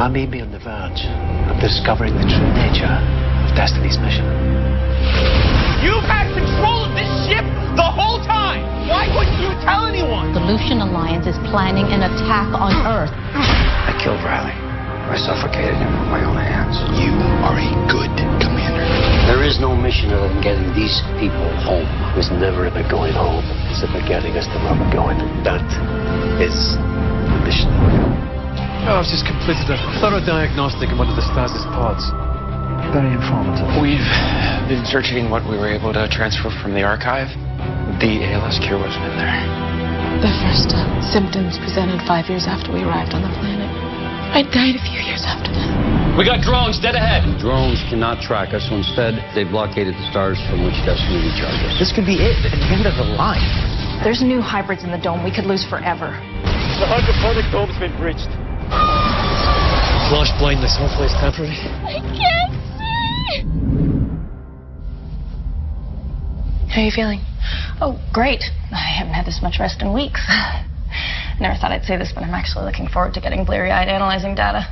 I may be on the verge of discovering the true nature of Destiny's mission. You've had control of this ship the whole time! Why wouldn't you tell anyone? The Lucian Alliance is planning an attack on Earth. I killed Riley. I suffocated him with my own hands. You are a good commander. There is no mission other than getting these people home. It was never about going home. It's about getting us to where we're going. That is the mission. Oh, I've just completed a thorough diagnostic of one of the stasis pods. Very informative. We've been searching what we were able to transfer from the archive. The ALS cure wasn't in there. The first symptoms presented 5 years after we arrived on the planet. I died a few years after that. We got drones dead ahead. Drones cannot track us, so instead they blockaded the stars from which Destiny recharged us. This could be it, at the end of the line. There's new hybrids in the dome we could lose forever. The hydroponic dome's been breached. Flash blindness, hopefully it's temporary. I can't see! How are you feeling? Oh, great. I haven't had this much rest in weeks. Never thought I'd say this, but I'm actually looking forward to getting bleary-eyed analyzing data.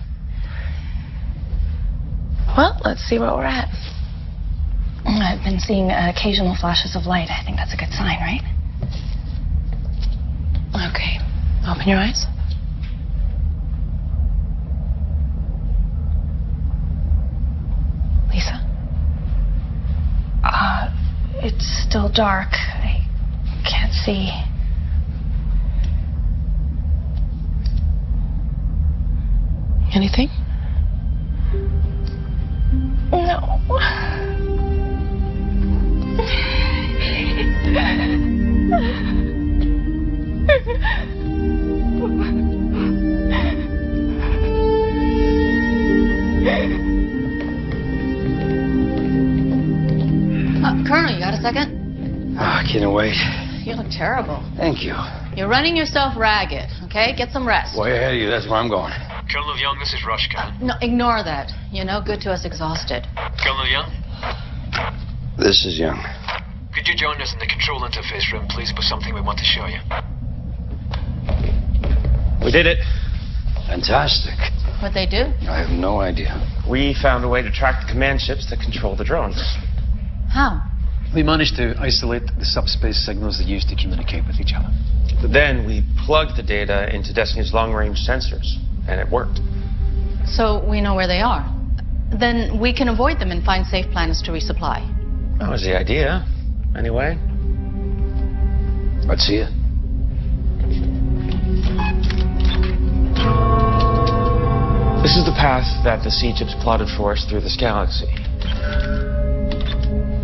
Well, let's see where we're at. I've been seeing occasional flashes of light. I think that's a good sign, right? Okay. Open your eyes. Lisa? It's still dark. I can't see. Anything? No. Colonel, you got a second? I can't wait. You look terrible. Thank you. You're running yourself ragged, okay? Get some rest. Way ahead of you, that's where I'm going. Colonel Young, this is Rushka. No, ignore that. You're no good to us exhausted. Colonel Young, This is Young. could you join us in the control interface room, please, for something we want to show you? We did it. Fantastic. What'd they do? I have no idea. We found a way to track the command ships that control the drones. How? We managed to isolate the subspace signals they use to communicate with each other. But then we plugged the data into Destiny's long-range sensors, and it worked. So we know where they are. Then we can avoid them and find safe planets to resupply. That was the idea, anyway. Let's see it. This is the path that the siege ships plotted for us through this galaxy.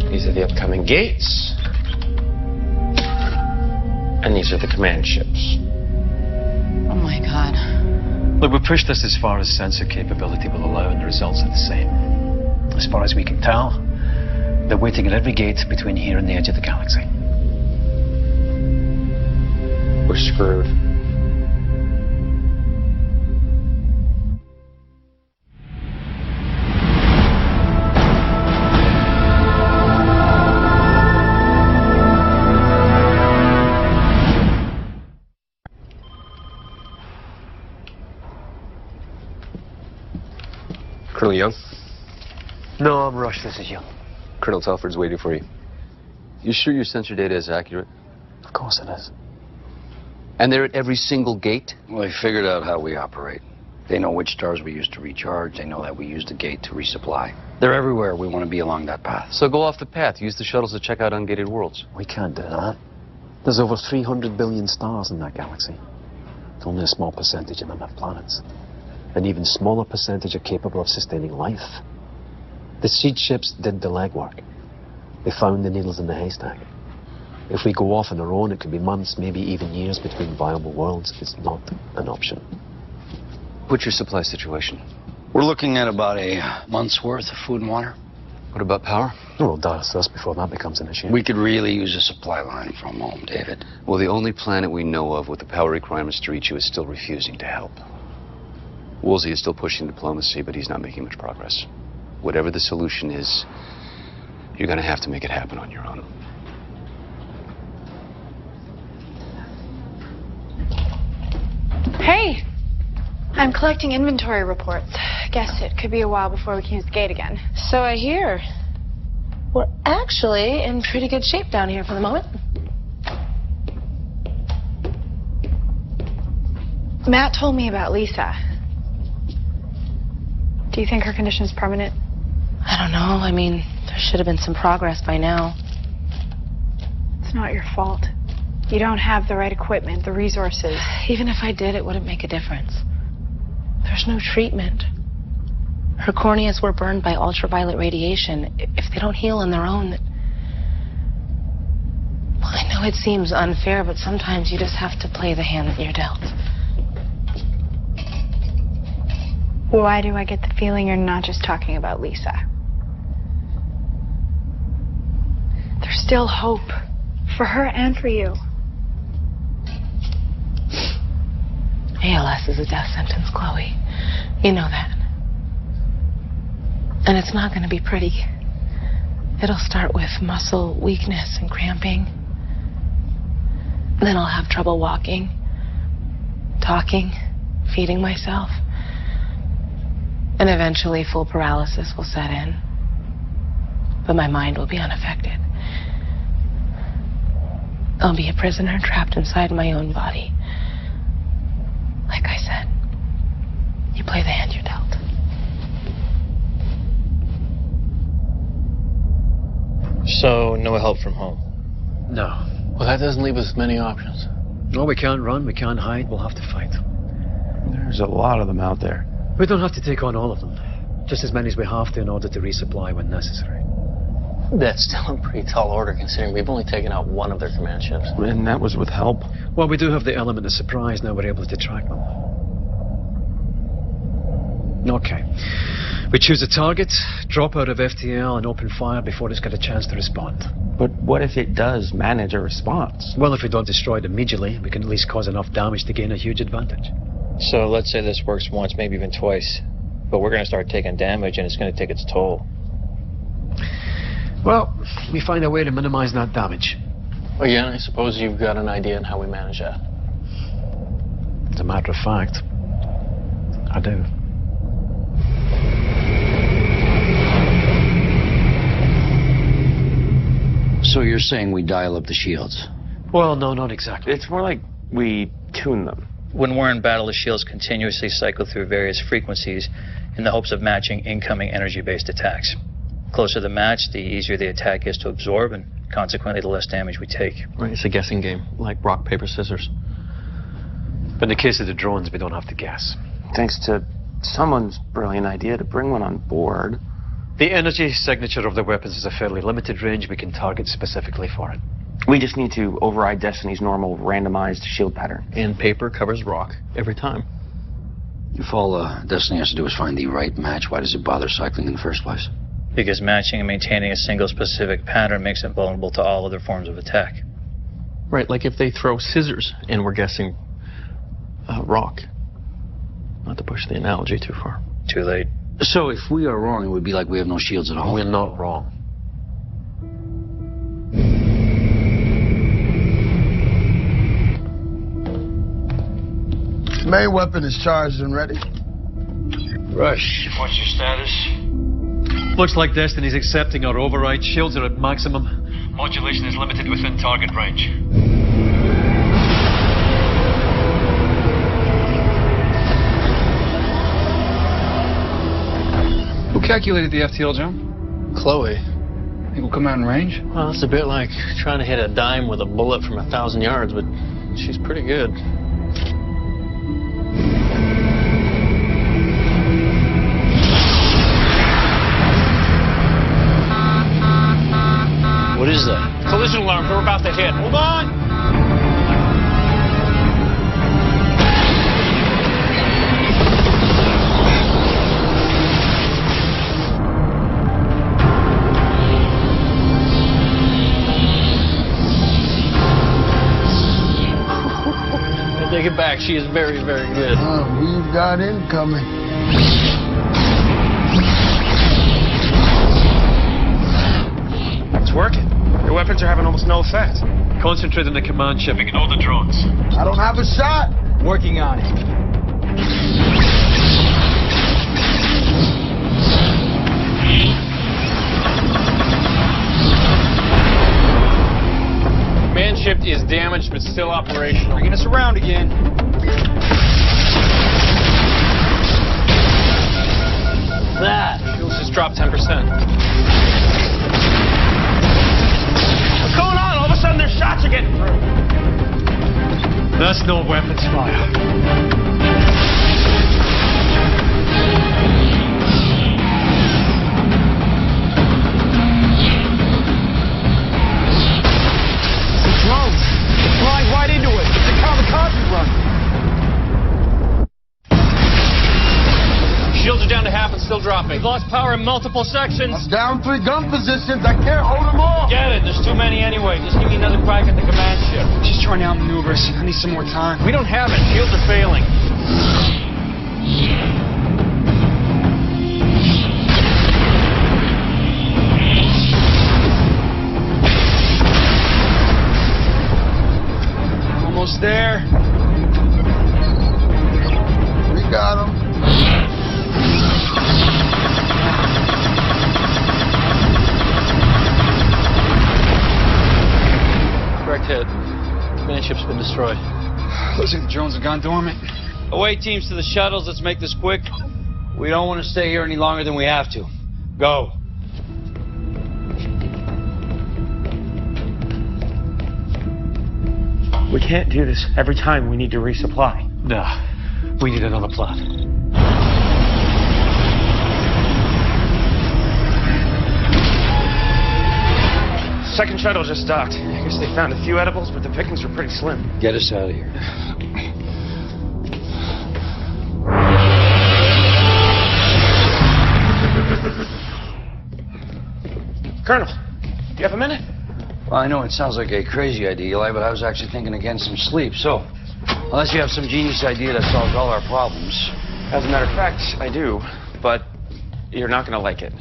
These are the upcoming gates. And these are the command ships. Oh my God. Look, we pushed this as far as sensor capability will allow, and the results are the same. As far as we can tell, they're waiting at every gate between here and the edge of the galaxy. We're screwed. Colonel Young? No, I'm Rush. This is Young. Colonel Telford's waiting for you. You sure your sensor data is accurate? Of course it is. And they're at every single gate? Well, they figured out how we operate. They know which stars we use to recharge. They know that we use the gate to resupply. They're everywhere. We want to be along that path. So go off the path. Use the shuttles to check out ungated worlds. We can't do that. There's over 300 billion stars in that galaxy. Only a small percentage of them have planets. An even smaller percentage are capable of sustaining life. The siege ships did the legwork. They found the needles in the haystack. If we go off on our own, it could be months, maybe even years between viable worlds. It's not an option. What's your supply situation? We're looking at about a month's worth of food and water. What about power? We'll dust us before that becomes an issue. We could really use a supply line from home, David. Well, the only planet we know of with the power requirements to reach you is still refusing to help. Woolsey is still pushing diplomacy, but he's not making much progress. Whatever the solution is, you're going to have to make it happen on your own. Hey! I'm collecting inventory reports. Guess it could be a while before we can use the gate again. So I hear. We're actually in pretty good shape down here for the moment. Matt told me about Lisa. Do you think her condition is permanent? I don't know. I mean, there should have been some progress by now. It's not your fault. You don't have the right equipment, the resources. Even if I did, it wouldn't make a difference. There's no treatment. Her corneas were burned by ultraviolet radiation. If they don't heal on their own... Well, I know it seems unfair, but sometimes you just have to play the hand that you're dealt. Why do I get the feeling you're not just talking about Lisa? There's still hope. For her and for you. ALS is a death sentence, Chloe. You know that. And it's not going to be pretty. It'll start with muscle weakness and cramping. Then I'll have trouble walking, talking, feeding myself. And eventually full paralysis will set in. But my mind will be unaffected. I'll be a prisoner trapped inside my own body. Like I said, you play the hand you're dealt. So, no help from home? No. Well, that doesn't leave us many options. No, we can't run, we can't hide, we'll have to fight. There's a lot of them out there. We don't have to take on all of them. Just as many as we have to in order to resupply when necessary. That's still a pretty tall order, considering we've only taken out one of their command ships. And that was with help. Well, we do have the element of surprise now we're able to track them. Okay. We choose a target, drop out of FTL, and open fire before it's got a chance to respond. But what if it does manage a response? Well, if we don't destroy it immediately, we can at least cause enough damage to gain a huge advantage. So let's say this works once, maybe even twice. But we're going to start taking damage, and it's going to take its toll. Well, we find a way to minimize that damage. Well, yeah, I suppose you've got an idea on how we manage that. As a matter of fact, I do. So you're saying we dial up the shields? Well, no, not exactly. It's more like we tune them. When we're in battle, the shields continuously cycle through various frequencies in the hopes of matching incoming energy-based attacks. The closer the match, the easier the attack is to absorb, and consequently, the less damage we take. Right, it's a guessing game, like rock, paper, scissors. But in the case of the drones, we don't have to guess. Thanks to someone's brilliant idea to bring one on board. The energy signature of the weapons is a fairly limited range. We can target specifically for it. We just need to override Destiny's normal randomized shield pattern. And paper covers rock every time. If all Destiny has to do is find the right match, why does it bother cycling in the first place? Because matching and maintaining a single specific pattern makes it vulnerable to all other forms of attack. Right, like if they throw scissors and we're guessing rock. Not to push the analogy too far. Too late. So if we are wrong, it would be like we have no shields at all. We're not wrong. Main weapon is charged and ready. Rush. What's your status? Looks like Destiny's accepting our override. Shields are at maximum. Modulation is limited within target range. Who calculated the FTL jump? Chloe. Think we'll come out in range? Well, it's a bit like trying to hit a dime with a bullet from 1,000 yards, but she's pretty good. What is that? Collision alarm. We're about to hit. Hold on! I take it back. She is very, very good. We've got incoming. It's working. Your weapons are having almost no effect. Concentrate on the command ship. Ignore the drones. I don't have a shot. Working on it. operational. Bringing us around again. That fuels just dropped 10%. What's going on? All of a sudden, their shots are getting through. That's no weapons fire. Drones! They're flying right into us. It's a kamikaze run. Shields are down to half and still dropping. We've lost power in multiple sections. I'm down 3 gun positions. I can't hold them all. Get it. There's too many anyway. Just give me another crack at the command ship. Just trying to outmaneuver us. I need some more time. We don't have it. Shields are failing. Almost there. We got them. Correct hit. Command ship's been destroyed. Looks like the drones have gone dormant. Away teams to the shuttles. Let's make this quick. We don't want to stay here any longer than we have to. Go. We can't do this every time we need to resupply. Nah, we need another plan. Second shuttle just docked. I guess they found a few edibles, but the pickings were pretty slim. Get us out of here. Colonel, do you have a minute? Well, I know it sounds like a crazy idea, Eli, but I was actually thinking of getting some sleep. So, unless you have some genius idea that solves all our problems. As a matter of fact, I do, but you're not going to like it.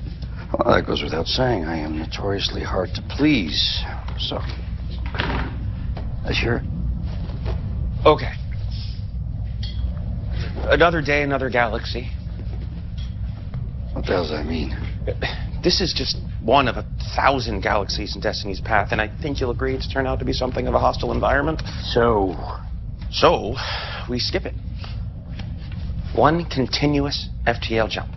Well, that goes without saying. I am notoriously hard to please. So, sure. Okay. Another day, another galaxy. What the hell does that mean? This is just one of 1,000 galaxies in Destiny's path, and I think you'll agree it's turned out to be something of a hostile environment. So, we skip it. One continuous FTL jump.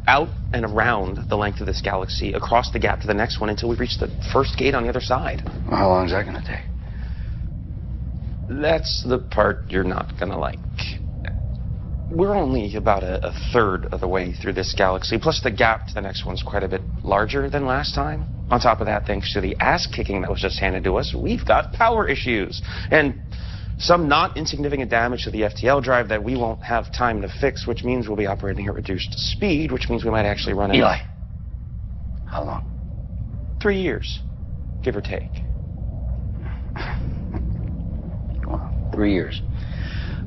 Out and around the length of this galaxy, across the gap to the next one until we reach the first gate on the other side. Well, how long is that going to take? That's the part you're not going to like. We're only about a third of the way through this galaxy, plus the gap to the next one's quite a bit larger than last time. On top of that, thanks to the ass-kicking that was just handed to us, we've got power issues. And some not insignificant damage to the FTL drive that we won't have time to fix, which means we'll be operating at reduced speed, which means we might actually run into... Eli, how long? 3 years, give or take. Well, 3 years.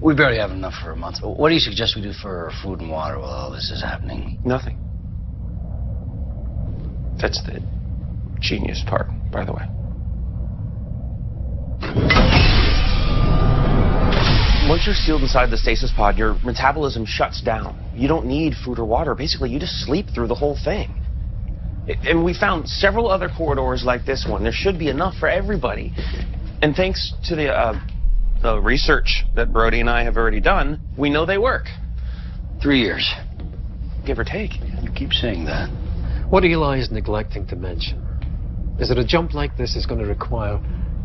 We barely have enough for a month. What do you suggest we do for food and water while all this is happening? Nothing. That's the genius part, by the way. Once you're sealed inside the stasis pod, your metabolism shuts down. You don't need food or water. Basically, you just sleep through the whole thing. And we found several other corridors like this one. There should be enough for everybody. And thanks to the research that Brody and I have already done, we know they work. 3 years. Give or take. You keep saying that. What Eli is neglecting to mention is that a jump like this is going to require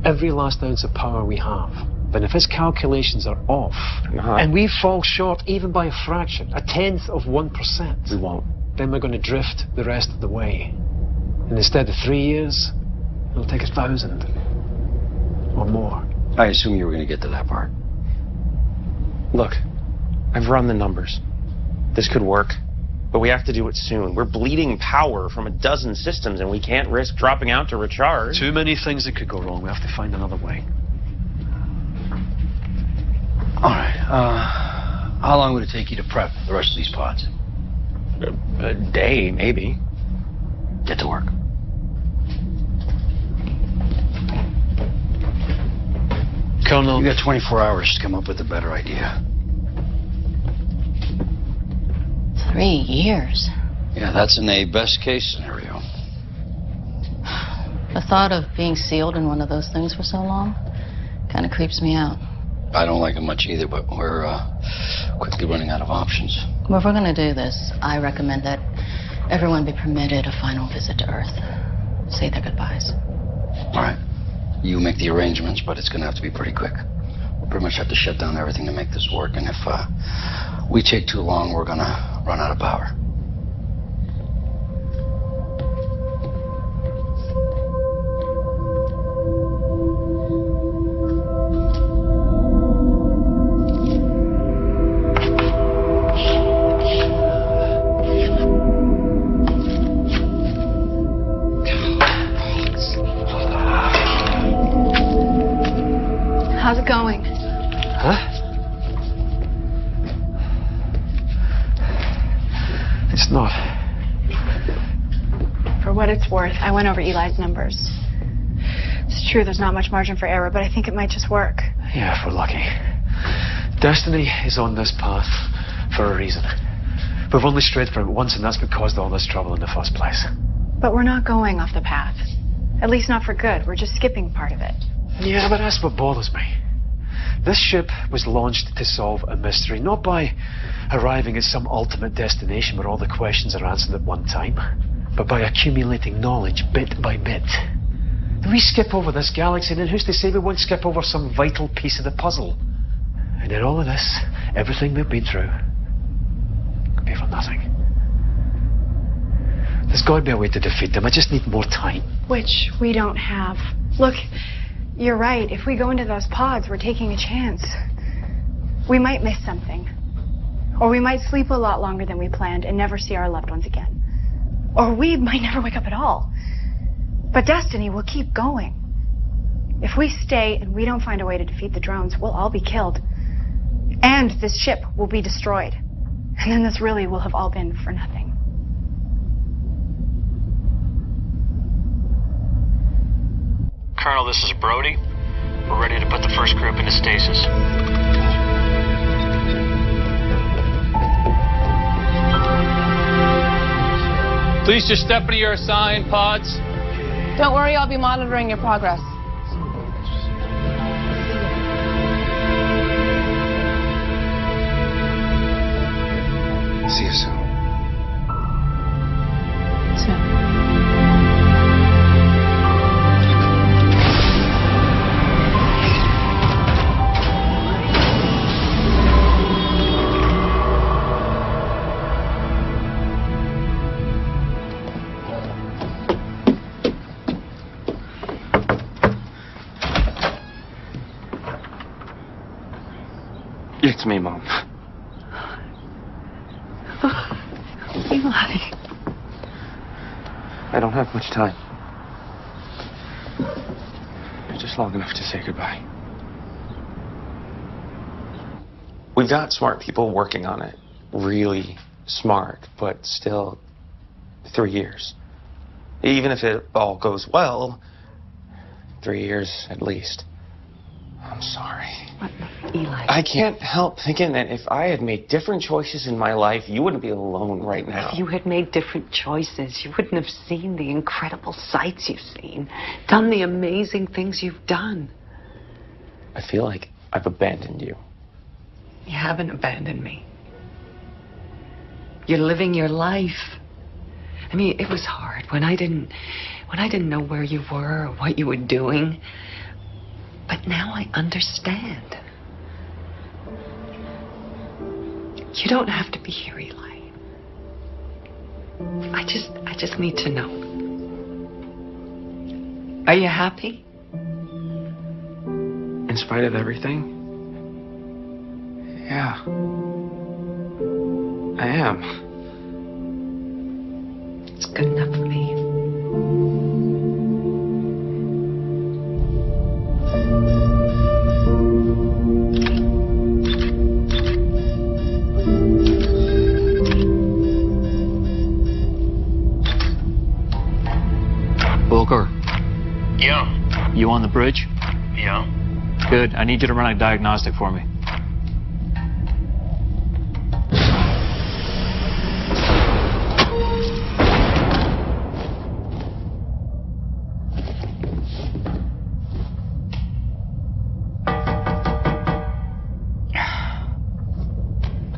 every last ounce of power we have. But if his calculations are off, and we fall short even by a fraction, 1/10 of 1%, we won't. Then we're going to drift the rest of the way. And instead of 3 years, it'll take 1,000 or more. I assume you were going to get to that part. Look, I've run the numbers. This could work, but we have to do it soon. We're bleeding power from a dozen systems, and we can't risk dropping out to recharge. Too many things that could go wrong. We have to find another way. All right. How long would it take you to prep the rest of these pods? A day, maybe. Get to work. Colonel, you got 24 hours to come up with a better idea. 3 years. Yeah, that's in a best-case scenario. The thought of being sealed in one of those things for so long Kind of creeps me out. I don't like it much either, but we're quickly running out of options. Well, if we're going to do this, I recommend that everyone be permitted a final visit to Earth. Say their goodbyes. All right. You make the arrangements, but it's going to have to be pretty quick. We'll pretty much have to shut down everything to make this work, and if we take too long, we're going to run out of power. How's it going? Huh? It's not. For what it's worth, I went over Eli's numbers. It's true there's not much margin for error, but I think it might just work. Yeah, if we're lucky. Destiny is on this path for a reason. We've only strayed from it once, and that's what caused all this trouble in the first place. But we're not going off the path. At least not for good. We're just skipping part of it. Yeah, but that's what bothers me. This ship was launched to solve a mystery, not by arriving at some ultimate destination where all the questions are answered at one time, but by accumulating knowledge bit by bit. And we skip over this galaxy, and then who's to say we won't skip over some vital piece of the puzzle? And in all of this, everything we've been through could be for nothing. There's got to be a way to defeat them. I just need more time. Which we don't have. Look, you're right. If we go into those pods, we're taking a chance. We might miss something. Or we might sleep a lot longer than we planned and never see our loved ones again. Or we might never wake up at all. But Destiny will keep going. If we stay and we don't find a way to defeat the drones, we'll all be killed. And this ship will be destroyed. And then this really will have all been for nothing. Colonel, this is Brody. We're ready to put the first group into stasis. Please just step into your assigned pods. Don't worry, I'll be monitoring your progress. See you soon. It's me, Mom. Eli. I don't have much time. Just long enough to say goodbye. We've got smart people working on it. Really smart, but still 3 years. Even if it all goes well, 3 years at least. I'm sorry. What? Eli. I can't help thinking that if I had made different choices in my life, you wouldn't be alone right now. If you had made different choices, you wouldn't have seen the incredible sights you've seen, done the amazing things you've done. I feel like I've abandoned you. You haven't abandoned me. You're living your life. I mean, it was hard when I didn't know where you were or what you were doing. But now I understand. You don't have to be here, Eli. I just need to know. Are you happy? In spite of everything? Yeah. I am. It's good enough for me. Booker. Yeah. You on the bridge? Yeah. Good. I need you to run a diagnostic for me.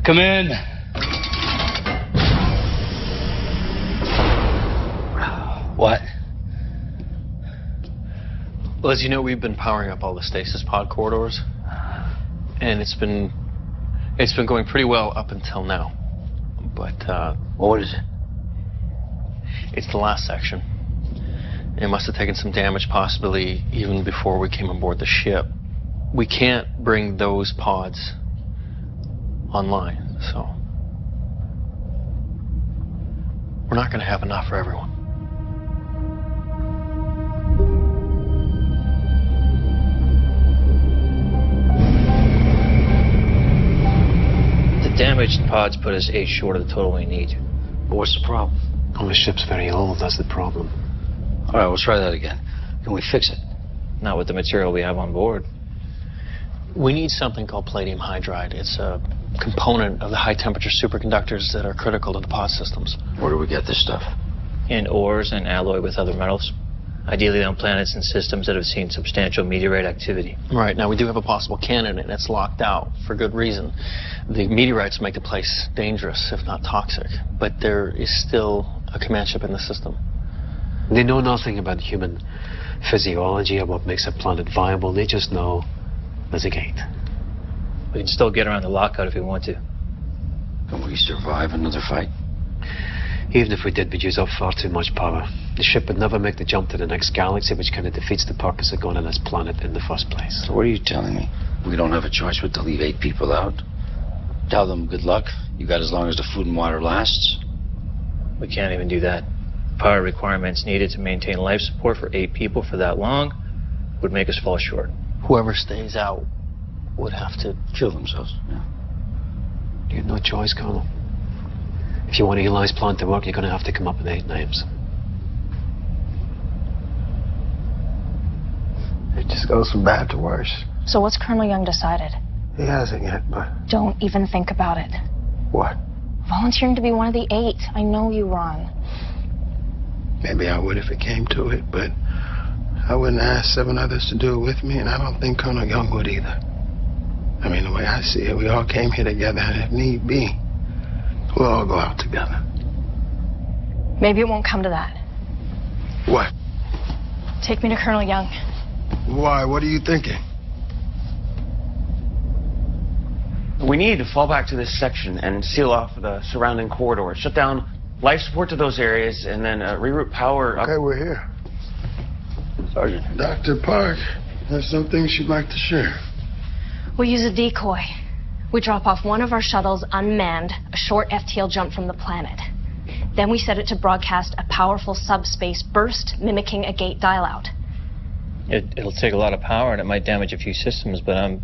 Come in. What? Well, as you know, we've been powering up all the stasis pod corridors, and it's been going pretty well up until now. But what is it? It's the last section. It must have taken some damage, possibly even before we came aboard the ship. We can't bring those pods online, so we're not going to have enough for everyone. The damaged pods put us 8 short of the total we need. But what's the problem? Well, the ship's very old, that's the problem. All right, we'll try that again. Can we fix it? Not with the material we have on board. We need something called palladium hydride. It's a component of the high-temperature superconductors that are critical to the pod systems. Where do we get this stuff? In ores and alloy with other metals. Ideally on planets and systems that have seen substantial meteorite activity. Right, now we do have a possible candidate, and it's locked out for good reason. The meteorites make the place dangerous, if not toxic. But there is still a command ship in the system. They know nothing about human physiology or what makes a planet viable. They just know there's a gate. We can still get around the lockout if we want to. Can we survive another fight? Even if we did, we'd use up far too much power. The ship would never make the jump to the next galaxy, which kind of defeats the purpose of going to this planet in the first place. So what are you telling me? We don't have a choice but to leave 8 people out? Tell them good luck. You got as long as the food and water lasts? We can't even do that. Power requirements needed to maintain life support for 8 people for that long would make us fall short. Whoever stays out would have to kill themselves. Yeah. You have no choice, Colonel. If you want Eli's plan to work, you're going to have to come up with 8 names. It just goes from bad to worse. So what's Colonel Young decided? He hasn't yet, but... Don't even think about it. What? Volunteering to be one of the 8. I know you, Ron. Maybe I would if it came to it, but I wouldn't ask 7 others to do it with me, and I don't think Colonel Young would either. I mean, the way I see it, we all came here together, and if need be, we'll all go out together. Maybe it won't come to that. What? Take me to Colonel Young. Why? What are you thinking? We need to fall back to this section and seal off the surrounding corridors. Shut down life support to those areas, and then reroute power up. Okay, we're here. Sergeant. Dr. Park has some things she'd like to share. We'll use a decoy. We drop off one of our shuttles unmanned, a short FTL jump from the planet. Then we set it to broadcast a powerful subspace burst mimicking a gate dial-out. It'll take a lot of power and it might damage a few systems, but I'm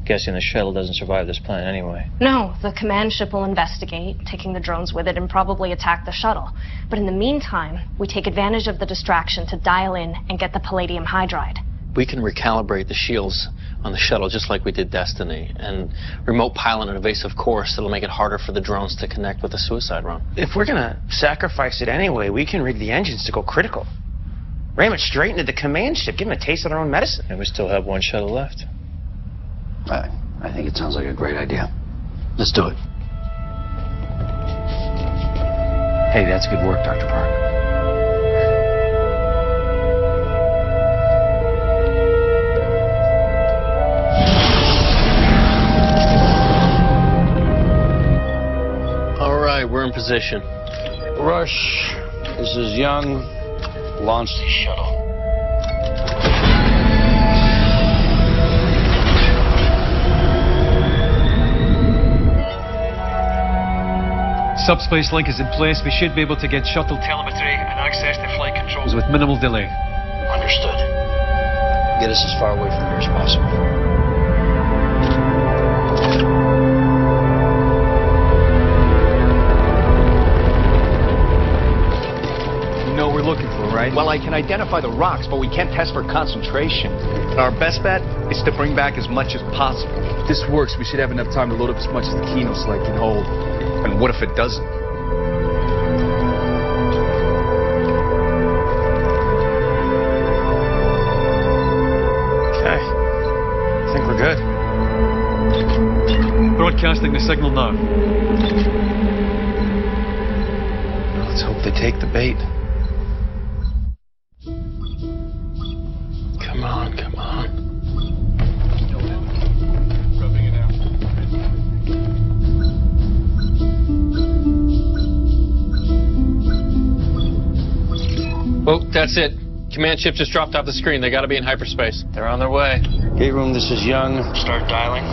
guessing the shuttle doesn't survive this planet anyway. No, the command ship will investigate, taking the drones with it, and probably attack the shuttle. But in the meantime, we take advantage of the distraction to dial in and get the palladium hydride. We can recalibrate the shields on the shuttle just like we did Destiny, and remote pilot an evasive course that'll make it harder for the drones to connect with the suicide run. If we're gonna sacrifice it anyway, we can rig the engines to go critical. Ram it straight into the command ship, give them a taste of their own medicine. And we still have 1 shuttle left. I think it sounds like a great idea. Let's do it. Hey, that's good work, Dr. Park. All right, we're in position. Rush. This is Young. Launch the shuttle. Subspace link is in place. We should be able to get shuttle telemetry and access the flight controls with minimal delay. Understood. Get us as far away from here as possible. You know what we're looking for, right? Well, I can identify the rocks, but we can't test for concentration. Our best bet is to bring back as much as possible. If this works, we should have enough time to load up as much as the Kino sled can hold. And what if it doesn't? Okay. I think we're good. Roger. broadcasting the signal now. Let's hope they take the bait. Come on, come on. Oh, that's it. Command ship just dropped off the screen. They gotta be in hyperspace. They're on their way. Gate room, this is Young. Start dialing.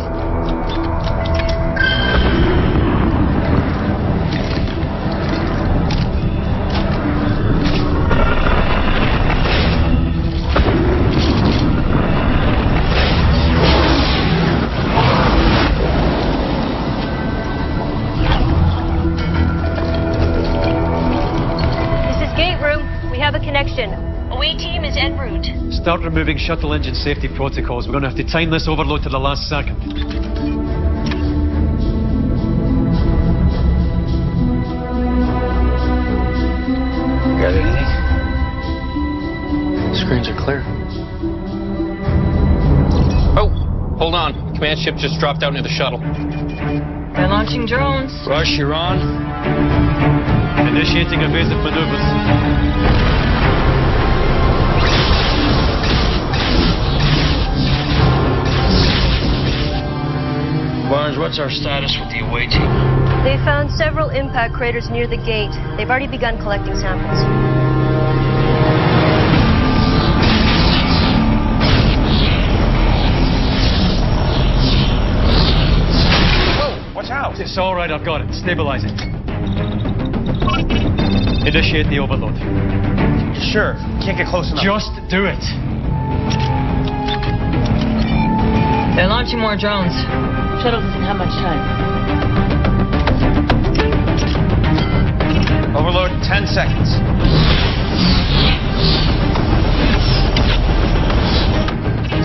Away team is en route. Start removing shuttle engine safety protocols. We're going to have to time this overload to the last second. Got anything? Screens are clear. Oh, hold on. Command ship just dropped out near the shuttle. They're launching drones. Rush, you're on. Initiating evasive maneuvers. Barnes, what's our status with the away team? They found several impact craters near the gate. They've already begun collecting samples. Whoa, watch out! It's all right, I've got it. Stabilizing. Initiate the overload. Sure, can't get close enough. Just do it. They're launching more drones. Shuttle doesn't have much time. Overload 10 seconds.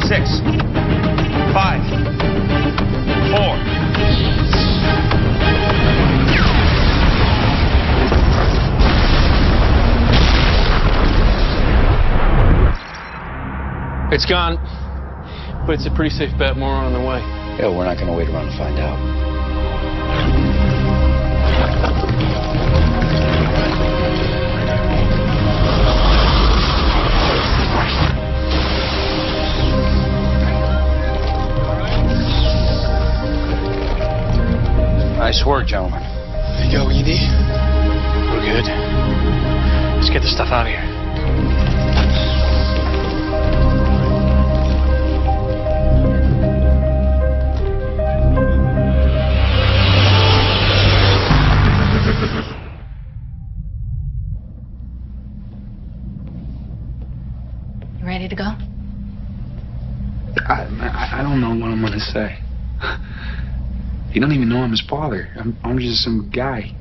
6, 5, 4. It's gone. But it's a pretty safe bet. More on the way. Yeah, we're not going to wait around to find out. Nice work, gentlemen. You got what you need? We're good. Let's get the stuff out of here. Ready to go? I don't know what I'm gonna say. He don't even know I'm his father. I'm just some guy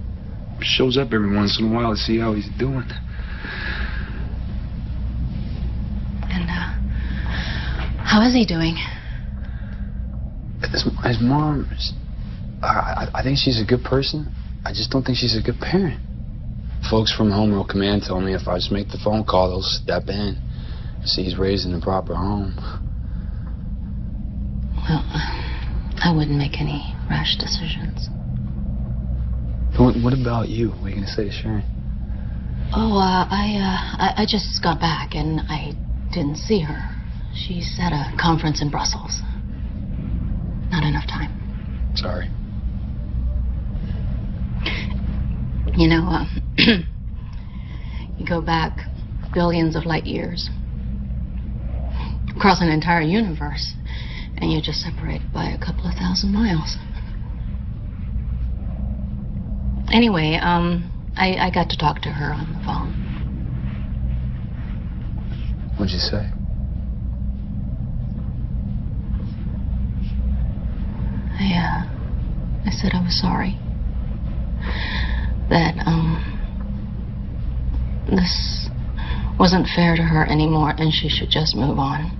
who shows up every once in a while to see how he's doing. And, how is he doing? His mom, I think she's a good person. I just don't think she's a good parent. Folks from Home Rule Command told me if I just make the phone call, they'll step in. See, he's raised in a proper home. Well, I wouldn't make any rash decisions. What about you? What are you going to say to Sharon? Oh, I just got back and I didn't see her. She's at a conference in Brussels. Not enough time. Sorry. You know, you go back billions of light years, across an entire universe, and you're just separated by a couple of 1,000 miles. Anyway, I got to talk to her on the phone. What'd you say? I said I was sorry. That, this wasn't fair to her anymore and she should just move on.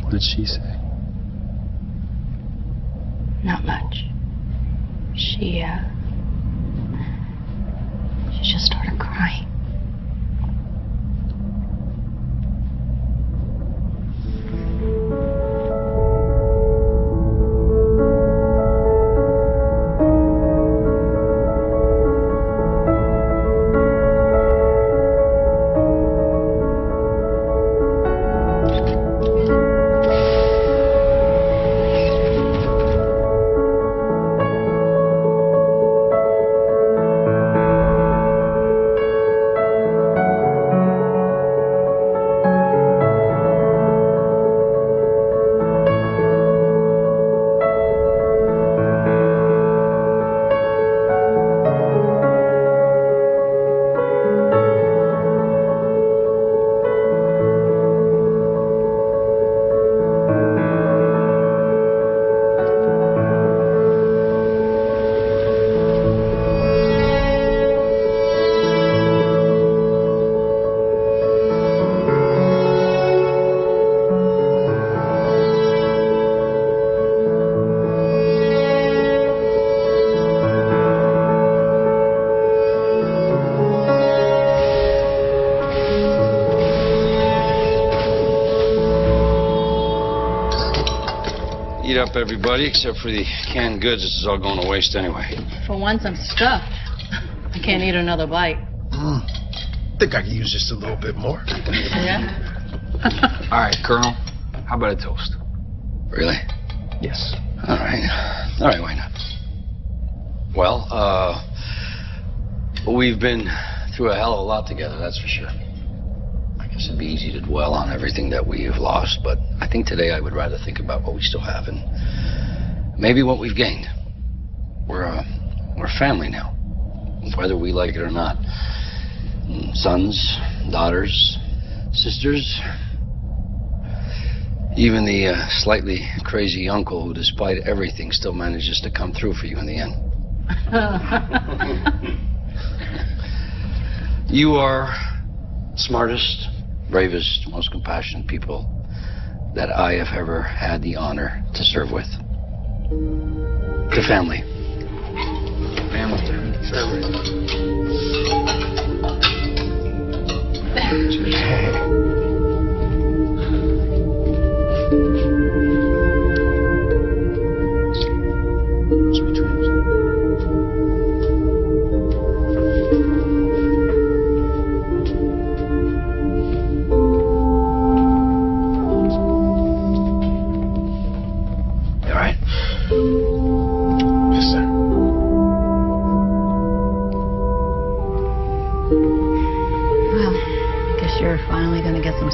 What did she say? Not much. She just started crying. up, everybody, except for the canned goods. This is all going to waste anyway. For once, I'm stuffed. I can't eat another bite. Think I could use just a little bit more. Yeah? All right, Colonel. How about a toast? Really? Yes. All right. All right, why not? Well, we've been through a hell of a lot together, that's for sure. I guess it'd be easy to dwell on everything that we have lost, but I think today I would rather think about what we still have and maybe what we've gained. We're family now, whether we like it or not. Sons, daughters, sisters, even the slightly crazy uncle who, despite everything, still manages to come through for you in the end. You are smartest, bravest, most compassionate people that I have ever had the honor to serve with. To family. Family.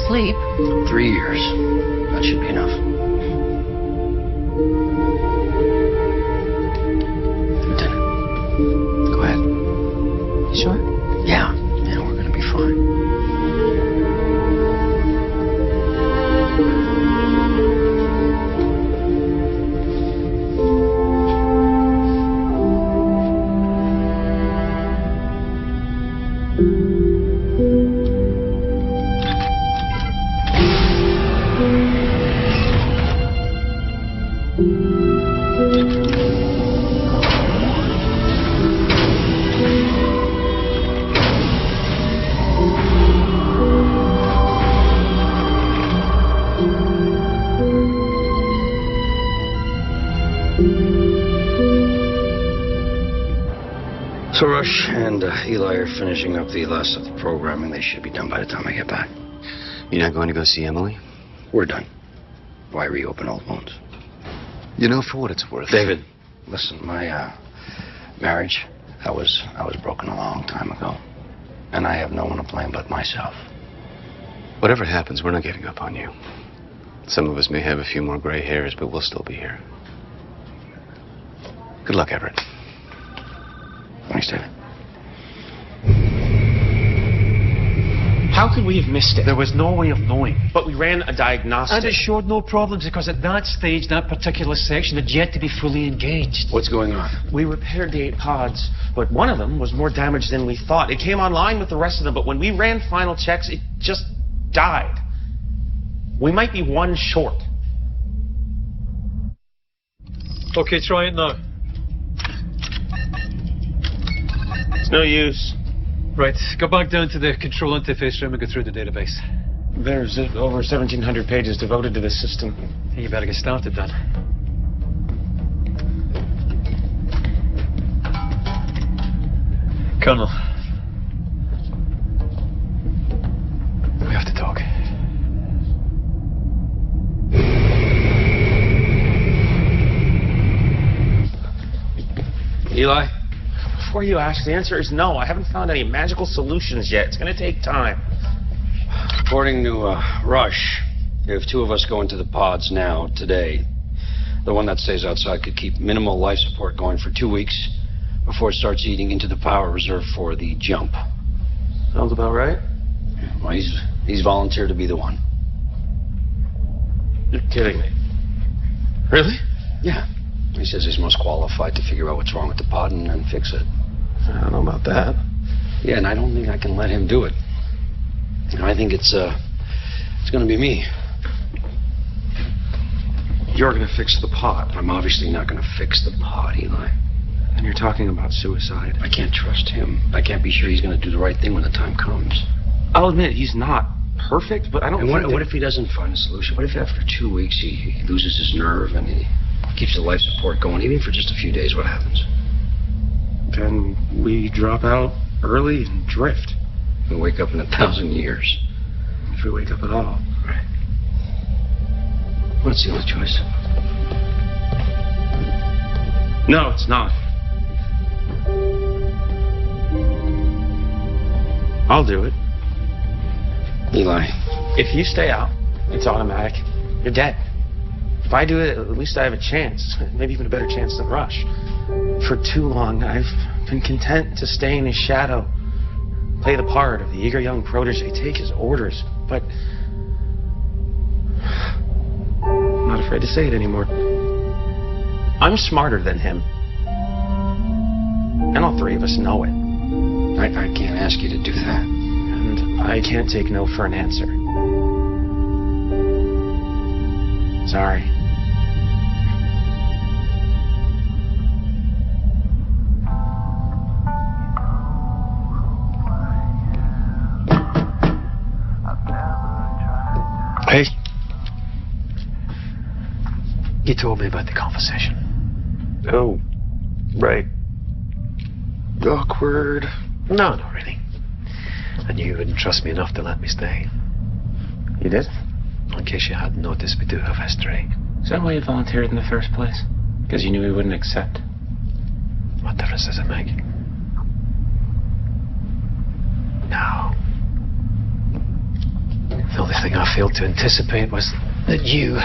Sleep. 3 years. That should be enough. Lieutenant, go ahead. You sure? Yeah, we're gonna be fine. So Rush and Eli are finishing up the last of the programming. They should be done by the time I get back. You're not going to go see Emily? We're done. Why reopen old wounds? You know, for what it's worth. David, listen, my marriage, I was broken a long time ago. And I have no one to blame but myself. Whatever happens, we're not giving up on you. Some of us may have a few more gray hairs, but we'll still be here. Good luck, Everett. Thanks, David. How could we have missed it? There was no way of knowing. But we ran a diagnostic. And it showed no problems because at that stage, that particular section had yet to be fully engaged. What's going on? We repaired the 8 pods, but one of them was more damaged than we thought. It came online with the rest of them, but when we ran final checks, it just died. We might be one short. Okay, try it now. It's no use. Right, go back down to the control interface room and go through the database. There's over 1,700 pages devoted to this system. You better get started then. Colonel. We have to talk. Eli? Before you ask, the answer is no. I haven't found any magical solutions yet. It's going to take time. According to Rush, if 2 of us go into the pods now, today, the one that stays outside could keep minimal life support going for 2 weeks before it starts eating into the power reserve for the jump. Sounds about right. Well, he's volunteered to be the one. You're kidding me. Really? Yeah. He says he's most qualified to figure out what's wrong with the pod and fix it. I don't know about that. Yeah, and I don't think I can let him do it. You know, I think it's going to be me. You're going to fix the pod. I'm obviously not going to fix the pod, Eli. And you're talking about suicide. I can't trust him. I can't be sure he's going to do the right thing when the time comes. I'll admit, he's not perfect, but I don't and think what if he doesn't find a solution? What if after 2 weeks he loses his nerve and Keeps the life support going, even for just a few days. What happens? Then we drop out early and drift. We wake up in 1,000 years. If we wake up at all. Right. What's the other choice? No, it's not. I'll do it. Eli. If you stay out, it's automatic. You're dead. If I do it, at least I have a chance. Maybe even a better chance than Rush. For too long, I've been content to stay in his shadow. Play the part of the eager young protege, take his orders. But I'm not afraid to say it anymore. I'm smarter than him. And all three of us know it. I can't ask you to do that. And I can't take no for an answer. Sorry. Hey. You told me about the conversation. Oh, right. Awkward. No, not really. I knew you wouldn't trust me enough to let me stay. You did? In case you hadn't noticed, we do have history. Is that why you volunteered in the first place? Because you knew we wouldn't accept? What difference does it make? No. The only thing I failed to anticipate was that you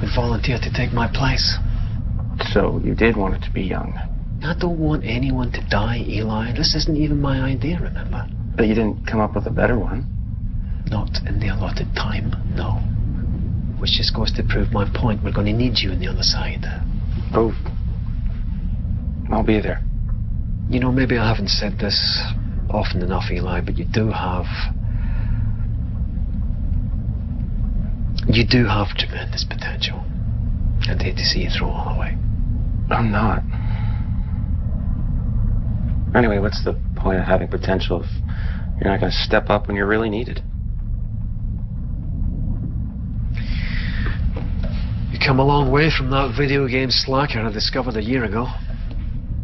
would volunteer to take my place. So you did want it to be young? I don't want anyone to die, Eli. This isn't even my idea, remember? But you didn't come up with a better one? Not in the allotted time, no. Which just goes to prove my point. We're going to need you on the other side. Oh, I'll be there. You know, maybe I haven't said this often enough, Eli, but you do have tremendous potential. I'd hate to see you throw it all away. I'm not. Anyway, what's the point of having potential if you're not going to step up when you're really needed? You come a long way from that video game slacker I discovered a year ago.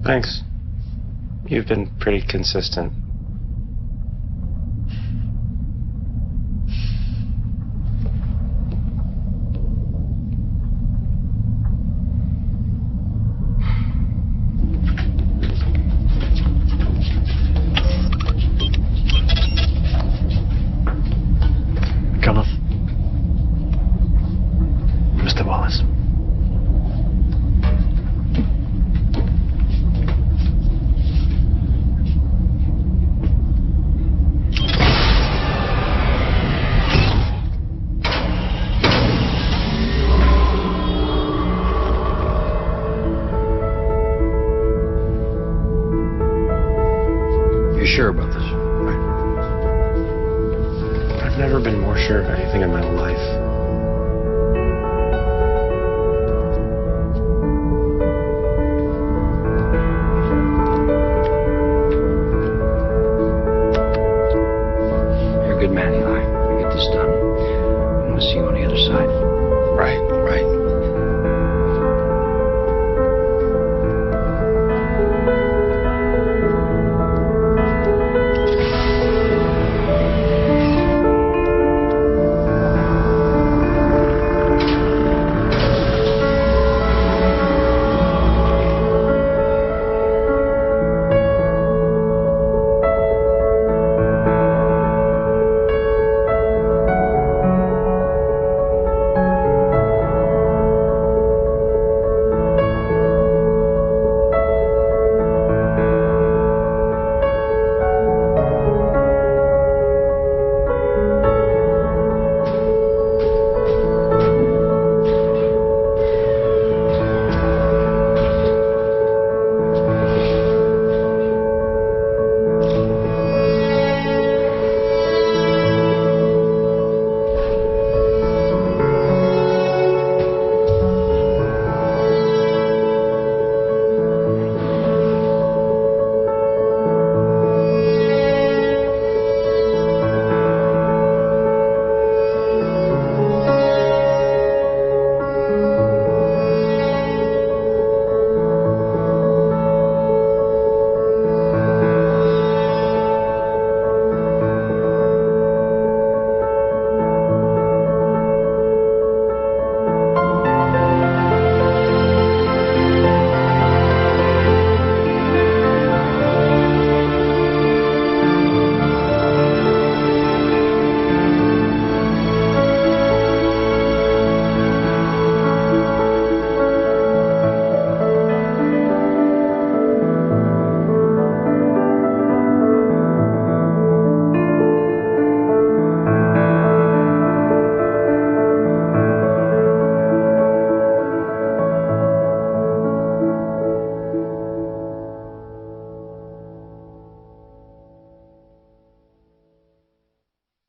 Thanks. You've been pretty consistent. Mr. Wallace. You sure about this? I've never been more sure of anything in my life.